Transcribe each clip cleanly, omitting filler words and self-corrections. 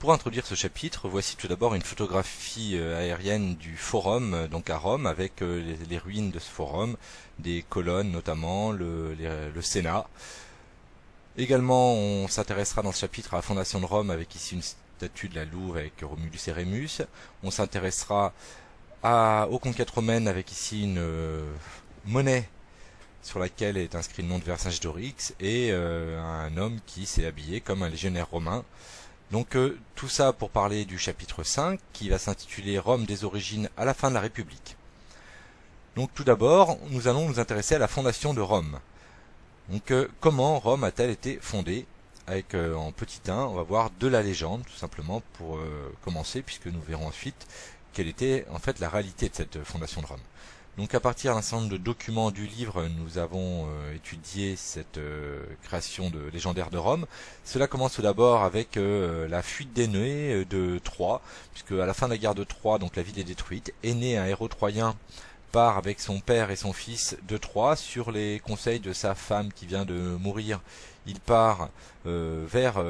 Pour introduire ce chapitre, voici tout d'abord une photographie aérienne du forum, donc à Rome, avec les ruines de ce forum, des colonnes notamment, le Sénat. Également, on s'intéressera dans ce chapitre à la fondation de Rome, avec ici une statue de la Louve avec Romulus et Rémus. On s'intéressera aux conquêtes romaines, avec ici une monnaie sur laquelle est inscrit le nom de Vercingétorix et un homme qui s'est habillé comme un légionnaire romain. Donc tout ça pour parler du chapitre 5 qui va s'intituler Rome des origines à la fin de la République. Donc tout d'abord, nous allons nous intéresser à la fondation de Rome. Donc comment Rome a-t-elle été fondée? Avec en petit 1, on va voir de la légende tout simplement pour commencer, puisque nous verrons ensuite quelle était en fait la réalité de cette fondation de Rome. Donc à partir d'un certain nombre de documents du livre, nous avons étudié cette création légendaire de Rome. Cela commence tout d'abord avec la fuite d'Énée de Troie, puisque à la fin de la guerre de Troie, donc la ville est détruite. Énée, un héros troyen, part avec son père et son fils de Troie sur les conseils de sa femme qui vient de mourir. Il part vers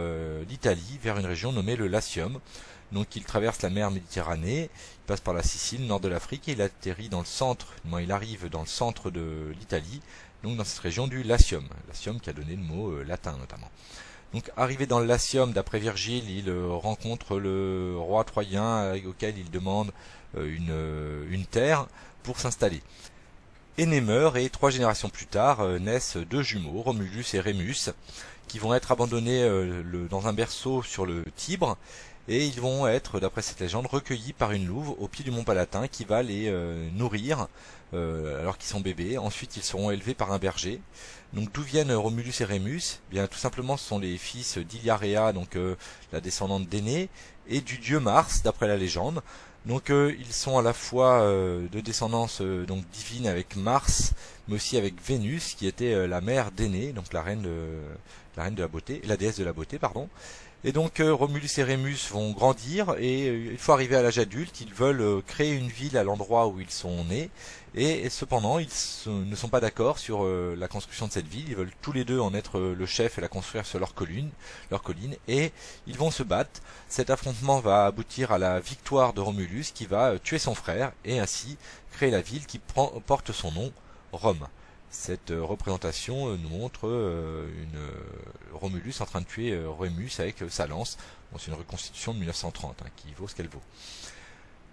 l'Italie, vers une région nommée le Latium. Donc il traverse la mer Méditerranée, il passe par la Sicile, nord de l'Afrique, et il atterrit dans le centre, il arrive dans le centre de l'Italie, donc dans cette région du Latium. Latium qui a donné le mot latin notamment. Donc arrivé dans le Latium, d'après Virgile, il rencontre le roi troyen auquel il demande une terre pour s'installer. Énée meurt et 3 générations plus tard naissent 2 jumeaux, Romulus et Rémus, qui vont être abandonnés dans un berceau sur le Tibre. Et ils vont être, d'après cette légende, recueillis par une louve au pied du mont Palatin qui va les nourrir alors qu'ils sont bébés. Ensuite, ils seront élevés par un berger. Donc d'où viennent Romulus et Rémus? Bien, tout simplement, ce sont les fils d'Iliarea, donc la descendante d'Énée, et du dieu Mars, d'après la légende. Donc ils sont à la fois de descendance donc divine avec Mars, mais aussi avec Vénus, qui était la mère d'Énée, donc la reine de la beauté, la déesse de la beauté, pardon. Et donc Romulus et Rémus vont grandir et une fois arrivés à l'âge adulte, ils veulent créer une ville à l'endroit où ils sont nés. Et cependant, ils ne sont pas d'accord sur la construction de cette ville. Ils veulent tous les deux en être le chef et la construire sur leur colline. Et ils vont se battre. Cet affrontement va aboutir à la victoire de Romulus qui va tuer son frère et ainsi créer la ville qui porte son nom, Rome. Cette représentation nous montre Romulus en train de tuer Rémus avec sa lance. Bon, c'est une reconstitution de 1930 qui vaut ce qu'elle vaut.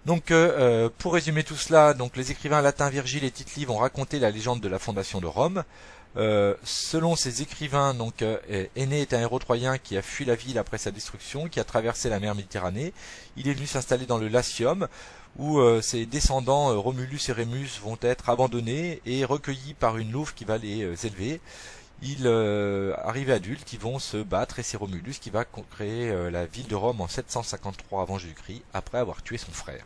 Donc pour résumer tout cela, donc les écrivains latins Virgile et Tite-Live ont raconté la légende de la fondation de Rome. Selon ces écrivains, donc Énée est un héros troyen qui a fui la ville après sa destruction, qui a traversé la mer Méditerranée. Il est venu s'installer dans le Latium, où ses descendants Romulus et Rémus vont être abandonnés et recueillis par une louve qui va les élever. Arrivés adultes, ils vont se battre et c'est Romulus qui va créer la ville de Rome en 753 avant Jésus-Christ, après avoir tué son frère.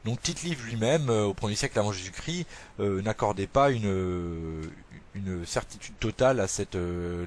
Donc Tite-Live lui-même, au 1er siècle avant Jésus-Christ, n'accordait pas une certitude totale à cette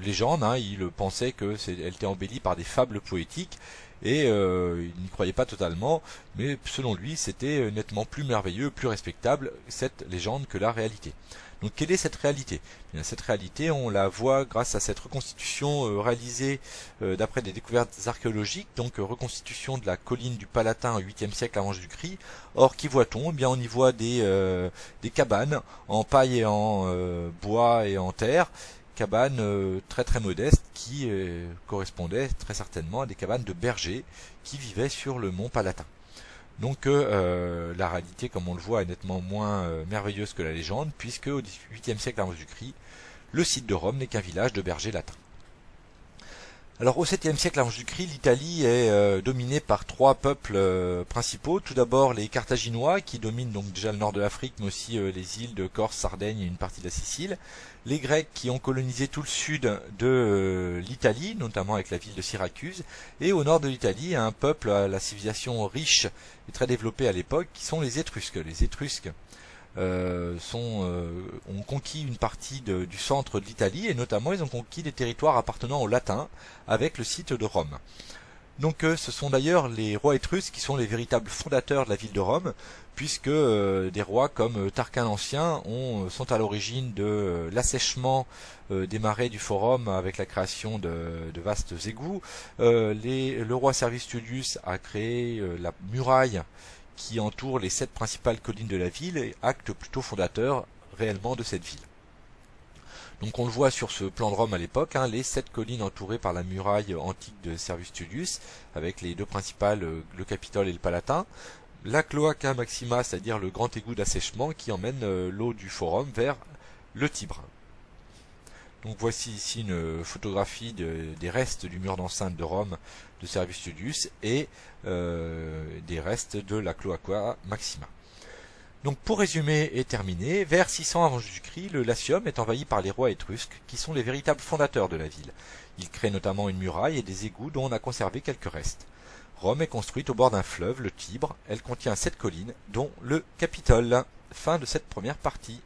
légende. Il pensait qu'elle était embellie par des fables poétiques et il n'y croyait pas totalement, mais selon lui c'était nettement plus merveilleux, plus respectable cette légende que la réalité. Donc quelle est cette réalité? Bien, cette réalité, on la voit grâce à cette reconstitution réalisée d'après des découvertes archéologiques, donc reconstitution de la colline du Palatin au 8e siècle avant Jésus-Christ. Or, qui voit-on? Eh bien, on y voit des cabanes en paille et en bois et en terre, cabanes très très modestes qui correspondaient très certainement à des cabanes de bergers qui vivaient sur le mont Palatin. Donc la réalité, comme on le voit, est nettement moins merveilleuse que la légende, puisque au 8e siècle avant Jésus-Christ, le site de Rome n'est qu'un village de bergers latins. Alors au 7e siècle avant Jésus-Christ, l'Italie est dominée par 3 peuples principaux. Tout d'abord les Carthaginois, qui dominent donc déjà le nord de l'Afrique, mais aussi les îles de Corse, Sardaigne et une partie de la Sicile. Les Grecs qui ont colonisé tout le sud de l'Italie, notamment avec la ville de Syracuse. Et au nord de l'Italie, un peuple à la civilisation riche et très développée à l'époque, qui sont les Étrusques. Les Étrusques ont conquis une partie du centre de l'Italie et notamment ils ont conquis des territoires appartenant aux Latins avec le site de Rome. Donc ce sont d'ailleurs les rois étrusques qui sont les véritables fondateurs de la ville de Rome, puisque des rois comme Tarquin l'Ancien sont à l'origine de l'assèchement des marais du Forum avec la création de vastes égouts. Le roi Servius Tullius a créé la muraille qui entoure les 7 principales collines de la ville, et acte plutôt fondateur réellement de cette ville. Donc on le voit sur ce plan de Rome à l'époque, les 7 collines entourées par la muraille antique de Servius Tullius, avec les 2 principales, le Capitole et le Palatin, la Cloaca Maxima, c'est-à-dire le grand égout d'assèchement qui emmène l'eau du Forum vers le Tibre. Donc voici ici une photographie des restes du mur d'enceinte de Rome de Servius Tullius et des restes de la Cloaca Maxima. Donc pour résumer et terminer, vers 600 avant Jésus-Christ, le Latium est envahi par les rois étrusques, qui sont les véritables fondateurs de la ville. Ils créent notamment une muraille et des égouts dont on a conservé quelques restes. Rome est construite au bord d'un fleuve, le Tibre. Elle contient 7 collines, dont le Capitole. Fin de cette première partie.